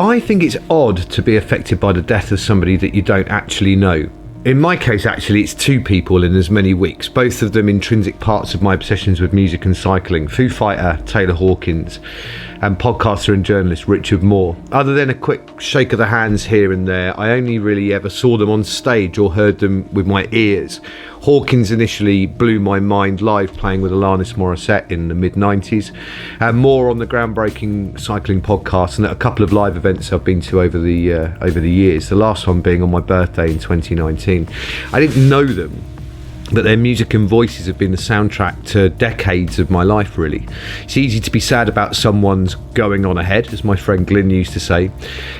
I think it's odd to be affected by the death of somebody that you don't actually know. In my case, actually, it's two people in as many weeks, both of them intrinsic parts of my obsessions with music and cycling. Foo Fighter, Taylor Hawkins, and podcaster and journalist Richard Moore. Other than a quick shake of the hands here and there, I only really ever saw them on stage or heard them with my ears. Hawkins initially blew my mind live playing with Alanis Morissette in the mid-90s, and Moore on the groundbreaking cycling podcast and at a couple of live events I've been to over the years, the last one being on my birthday in 2019. I didn't know them, but their music and voices have been the soundtrack to decades of my life, really. It's easy to be sad about someone's going on ahead, as my friend Glyn used to say,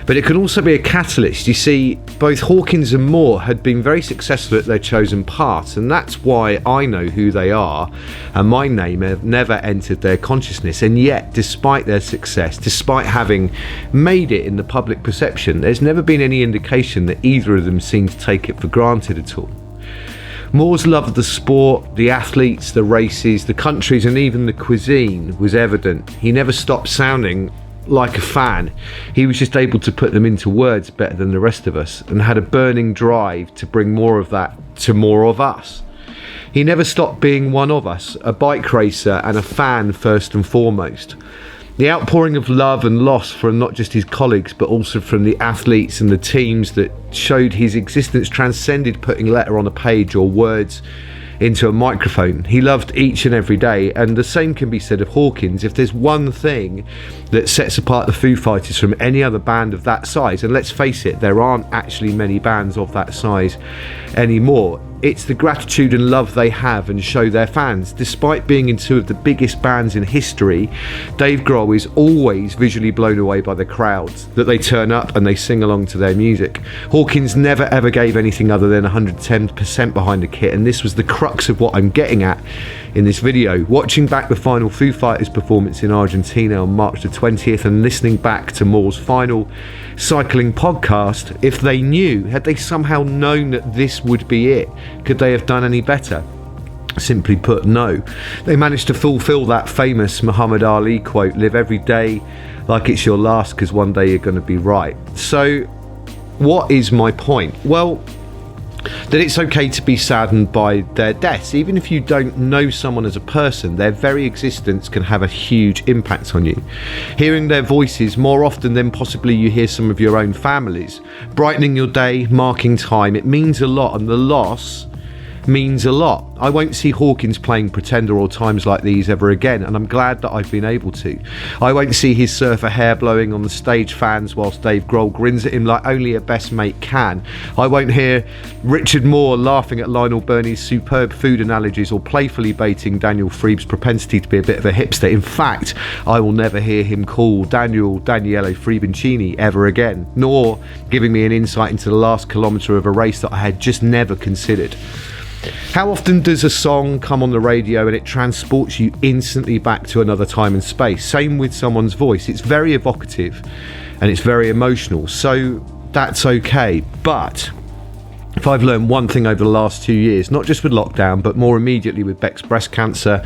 but it can also be a catalyst. You see, both Hawkins and Moore had been very successful at their chosen paths, and that's why I know who they are, and my name have never entered their consciousness. And yet, despite their success, despite having made it in the public perception, there's never been any indication that either of them seemed to take it for granted at all. Moore's love of the sport, the athletes, the races, the countries, and even the cuisine was evident. He never stopped sounding like a fan. He was just able to put them into words better than the rest of us, and had a burning drive to bring more of that to more of us. He never stopped being one of us, a bike racer and a fan first and foremost. The outpouring of love and loss from not just his colleagues, but also from the athletes and the teams that showed his existence transcended putting letter on a page or words into a microphone. He loved each and every day, and the same can be said of Hawkins. If there's one thing that sets apart the Foo Fighters from any other band of that size, and let's face it, there aren't actually many bands of that size anymore, it's the gratitude and love they have and show their fans. Despite being in two of the biggest bands in history, Dave Grohl is always visually blown away by the crowds, that they turn up and they sing along to their music. Hawkins never ever gave anything other than 110% behind the kit, and this was the crux of what I'm getting at in this video. Watching back the final Foo Fighters performance in Argentina on March the 20th and listening back to Moore's final cycling podcast, if they knew, had they somehow known that this would be it, could they have done any better? Simply put, no. They managed to fulfill that famous Muhammad Ali quote, live every day like it's your last, because one day you're going to be right. So what is my point? Well, that it's okay to be saddened by their deaths. Even if you don't know someone as a person, their very existence can have a huge impact on you. Hearing their voices more often than possibly you hear some of your own families, brightening your day, marking time, it means a lot, and the loss means a lot. I won't see Hawkins playing Pretender or Times Like These ever again, and I'm glad that I've been able to. I won't see his surfer hair blowing on the stage fans whilst Dave Grohl grins at him like only a best mate can. I won't hear Richard Moore laughing at Lionel Birney's superb food analogies or playfully baiting Daniel Freeb's propensity to be a bit of a hipster. In fact, I will never hear him call Daniele Freebencini ever again, nor giving me an insight into the last kilometre of a race that I had just never considered. How often does a song come on the radio and it transports you instantly back to another time and space? Same with someone's voice. It's very evocative and it's very emotional, so that's okay. But if I've learned one thing over the last 2 years, not just with lockdown, but more immediately with Beck's breast cancer,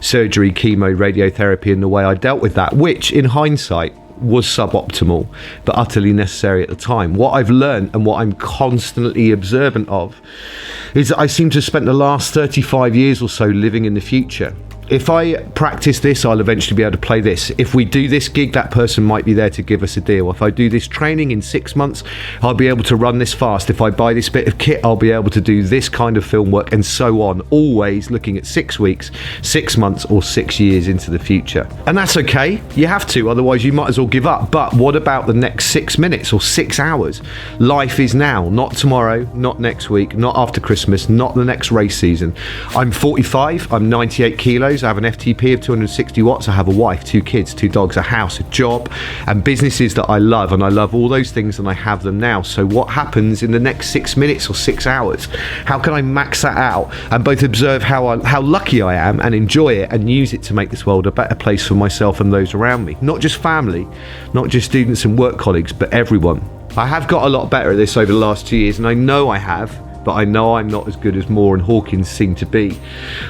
surgery, chemo, radiotherapy, and the way I dealt with that, which in hindsight was suboptimal but utterly necessary at the time. What I've learned and what I'm constantly observant of is that I seem to have spent the last 35 years or so living in the future. If I practice this, I'll eventually be able to play this. If we do this gig, that person might be there to give us a deal. If I do this training in 6 months, I'll be able to run this fast. If I buy this bit of kit, I'll be able to do this kind of film work, and so on. Always looking at 6 weeks, 6 months, or 6 years into the future. And that's okay. You have to, otherwise you might as well give up. But what about the next 6 minutes or 6 hours? Life is now, not tomorrow, not next week, not after Christmas, not the next race season. I'm 45, I'm 98 kilos, I have an FTP of 260 watts, I have a wife, 2 kids, 2 dogs, a house, a job, and businesses that I love, and I love all those things and I have them now. So what happens in the next 6 minutes or 6 hours? How can I max that out and both observe how lucky I am and enjoy it and use it to make this world a better place for myself and those around me? Not just family, not just students and work colleagues, but everyone. I have got a lot better at this over the last 2 years, and I know I have, but I know I'm not as good as Moore and Hawkins seem to be.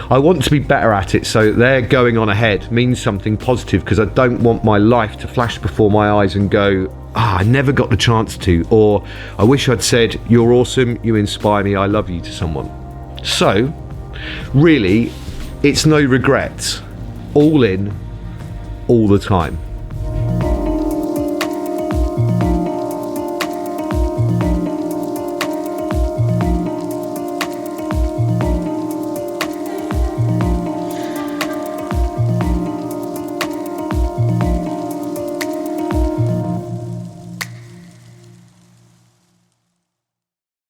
I want to be better at it, so their going on ahead means something positive, because I don't want my life to flash before my eyes and go, I never got the chance to, or I wish I'd said, you're awesome, you inspire me, I love you, to someone. So really, it's no regrets, all in, all the time.